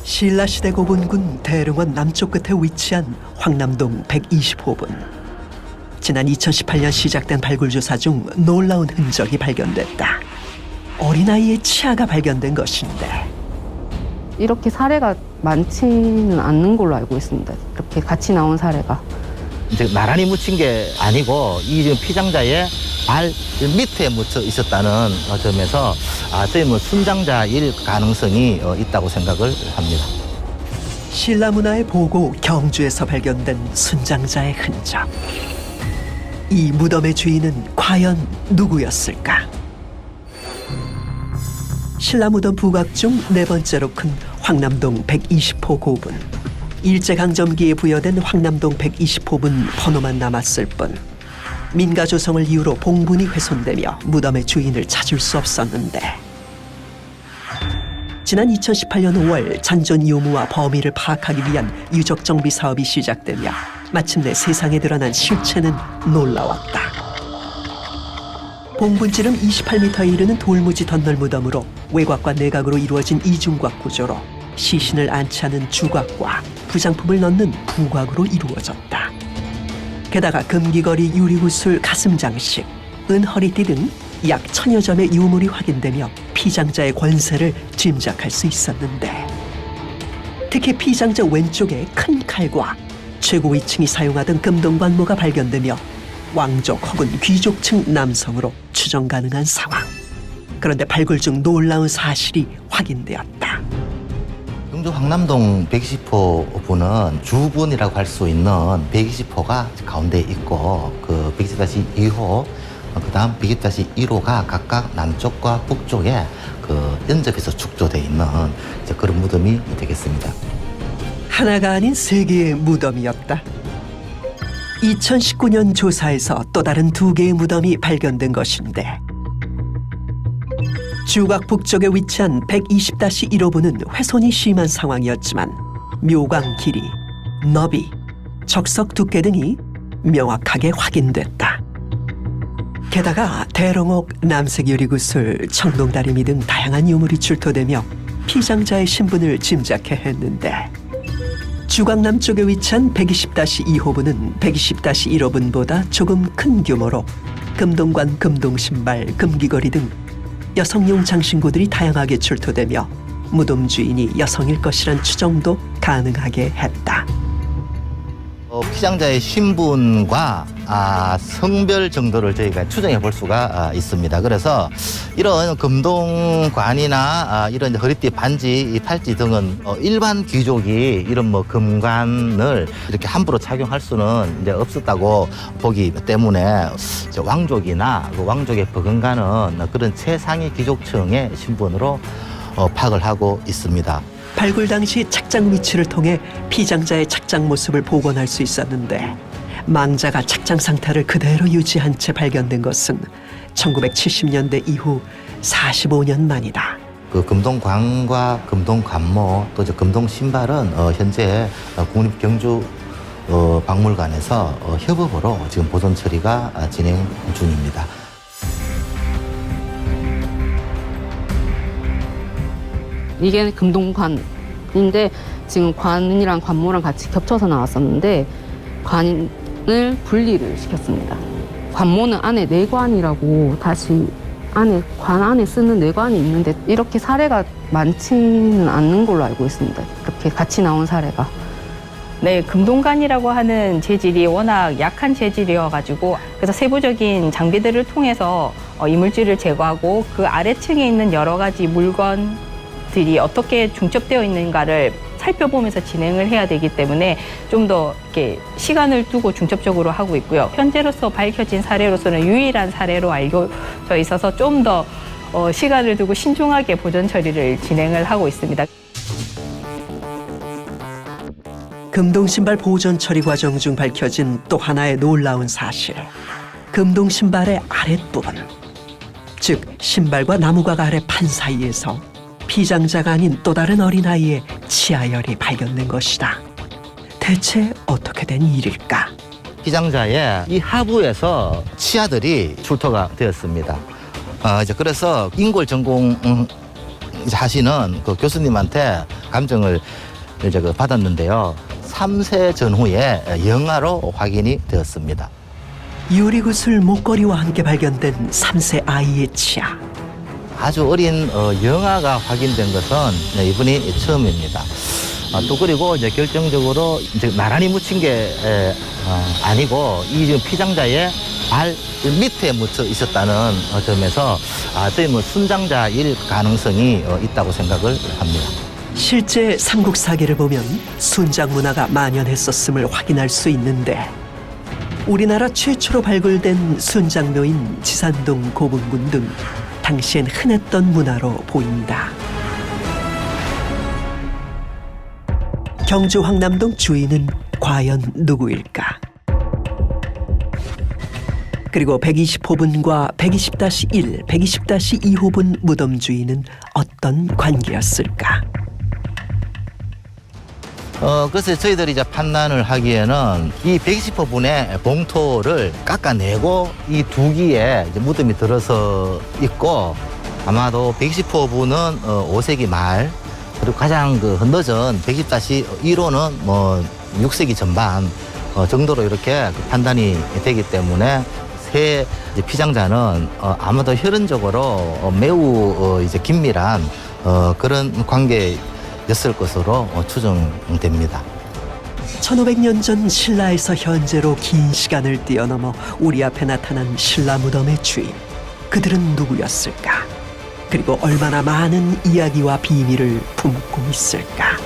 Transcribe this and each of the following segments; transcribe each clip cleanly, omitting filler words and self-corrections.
신라시대 고분군 대릉원 남쪽 끝에 위치한 황남동 120호분. 지난 2018년 시작된 발굴조사 중 놀라운 흔적이 발견됐다. 어린아이의 치아가 발견된 것인데 이렇게 사례가 많지는 않는 걸로 알고 있습니다. 이렇게 같이 나온 사례가. 이제 나란히 묻힌 게 아니고 이 지금 피장자의 발 밑에 묻혀 있었다는 점에서 저희 순장자일 가능성이 있다고 생각을 합니다. 신라문화의 보고 경주에서 발견된 순장자의 흔적. 이 무덤의 주인은 과연 누구였을까? 신라무덤 부각 중 네 번째로 큰 황남동 120호 고분. 일제강점기에 부여된 황남동 120호분 번호만 남았을 뿐 민가 조성을 이유로 봉분이 훼손되며 무덤의 주인을 찾을 수 없었는데 지난 2018년 5월 잔존 유무와 범위를 파악하기 위한 유적 정비 사업이 시작되며 마침내 세상에 드러난 실체는 놀라웠다. 봉분지름 28m에 이르는 돌무지 덧널 무덤으로 외곽과 내각으로 이루어진 이중곽 구조로 시신을 안치하는 주곽과 부장품을 넣는 부곽으로 이루어졌다. 게다가 금기거리 유리구슬 가슴장식, 은허리띠 등 약 1000여 점의 유물이 확인되며 피장자의 권세를 짐작할 수 있었는데 특히 피장자 왼쪽에 큰 칼과 최고 위층이 사용하던 금동관모가 발견되며 왕족 혹은 귀족층 남성으로 추정 가능한 상황. 그런데 발굴 중 놀라운 사실이 확인되었다. 경주 황남동 120호 분은 주분이라고 할 수 있는 120호가 가운데 있고 그 120-2호, 그다음 120-1호가 각각 남쪽과 북쪽에 그 연접해서 축조되어 있는 그런 무덤이 되겠습니다. 하나가 아닌 세 개의 무덤이었다. 2019년 조사에서 또 다른 두 개의 무덤이 발견된 것인데 주곽 북쪽에 위치한 120-1호분은 훼손이 심한 상황이었지만 묘광 길이, 너비, 적석 두께 등이 명확하게 확인됐다. 게다가 대롱옥, 남색 유리구슬, 청동다리미 등 다양한 유물이 출토되며 피장자의 신분을 짐작해 했는데 주곽 남쪽에 위치한 120-2호분은 120-1호분보다 조금 큰 규모로 금동관, 금동신발, 금귀걸이 등 여성용 장신구들이 다양하게 출토되며 무덤 주인이 여성일 것이란 추정도 가능하게 했다. 피장자의 신분과 성별 정도를 저희가 추정해 볼 수가 있습니다. 그래서 이런 금동관이나 이런 허리띠 반지, 팔찌 등은 일반 귀족이 이런 금관을 이렇게 함부로 착용할 수는 이제 없었다고 보기 때문에 왕족이나 그 왕족에 버금가는 그런 최상위 귀족층의 신분으로 파악을 하고 있습니다. 발굴 당시 착장 위치를 통해 피장자의 착장 모습을 복원할 수 있었는데 망자가 착장 상태를 그대로 유지한 채 발견된 것은 1970년대 이후 45년 만이다. 그 금동관과 금동관모 또 금동신발은 현재 국립경주 박물관에서 협업으로 지금 보존 처리가 진행 중입니다. 이게 금동관인데 지금 관이랑 관모랑 같이 겹쳐서 나왔었는데 관을 분리를 시켰습니다. 관모는 안에 내관이라고 다시 관 안에 쓰는 내관이 있는데 이렇게 사례가 많지는 않는 걸로 알고 있습니다. 이렇게 같이 나온 사례가. 네, 금동관이라고 하는 재질이 워낙 약한 재질이어가지고 그래서 세부적인 장비들을 통해서 이물질을 제거하고 그 아래층에 있는 여러 가지 물건들이 어떻게 중첩되어 있는가를 살펴보면서 진행을 해야 되기 때문에 좀 더 이렇게 시간을 두고 중첩적으로 하고 있고요. 현재로서 밝혀진 사례로서는 유일한 사례로 알려져 있어서 좀 더 시간을 두고 신중하게 보존 처리를 진행을 하고 있습니다. 금동신발 보존 처리 과정 중 밝혀진 또 하나의 놀라운 사실. 금동신발의 아랫부분, 즉 신발과 나무각 아래 판 사이에서 피장자가 아닌 또 다른 어린아이의 치아열이 발견된 것이다. 대체 어떻게 된 일일까? 피장자의 이 하부에서 치아들이 출토가 되었습니다. 그래서 인골 전공 하시는 그 교수님한테 감정을 이제 받았는데요. 3세 전후에 영아로 확인이 되었습니다. 유리구슬 목걸이와 함께 발견된 3세 아이의 치아. 아주 어린 영아가 확인된 것은 이번이 처음입니다. 또 그리고 이제 결정적으로 이제 나란히 묻힌 게 아니고 이 지금 피장자의 발 밑에 묻혀 있었다는 점에서 저희 순장자일 가능성이 있다고 생각을 합니다. 실제 삼국 사계를 보면 순장 문화가 만연했었음을 확인할 수 있는데 우리나라 최초로 발굴된 순장묘인 지산동 고분군 등 당시엔 흔했던 문화로 보인다. 경주 황남동 주인은 과연 누구일까? 그리고 120호분과 120-1, 120-2호분 무덤 주인은 어떤 관계였을까? 그래서 저희들이 이제 판단을 하기에는 이 120호분의 봉토를 깎아내고 이 두 기에 이제 무덤이 들어서 있고 아마도 120호분은 5세기 말 그리고 가장 그 늦은 120-1호는 뭐 6세기 전반 정도로 이렇게 판단이 되기 때문에 세 피장자는 아마도 혈연적으로 매우 이제 긴밀한 그런 관계였을 것으로 추정됩니다. 1500년 전 신라에서 현재로 긴 시간을 뛰어넘어 우리 앞에 나타난 신라 무덤의 주인. 그들은 누구였을까? 그리고 얼마나 많은 이야기와 비밀을 품고 있을까?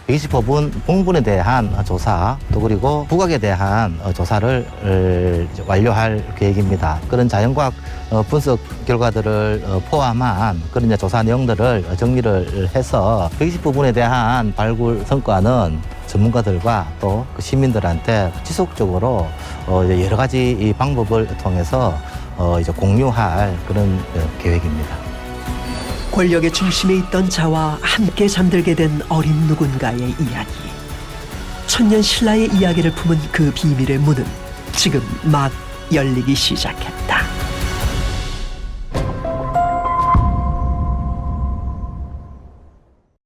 120호분 봉분에 대한 조사 또 그리고 부각에 대한 조사를 이제 완료할 계획입니다. 그런 자연과학 분석 결과들을 포함한 그런 이제 조사 내용들을 정리를 해서 120호분에 대한 발굴 성과는 전문가들과 또 그 시민들한테 지속적으로 여러 가지 이 방법을 통해서 이제 공유할 그런 계획입니다. 권력의 중심에 있던 자와 함께 잠들게 된 어린 누군가의 이야기. 천년 신라의 이야기를 품은 그 비밀의 문은 지금 막 열리기 시작했다.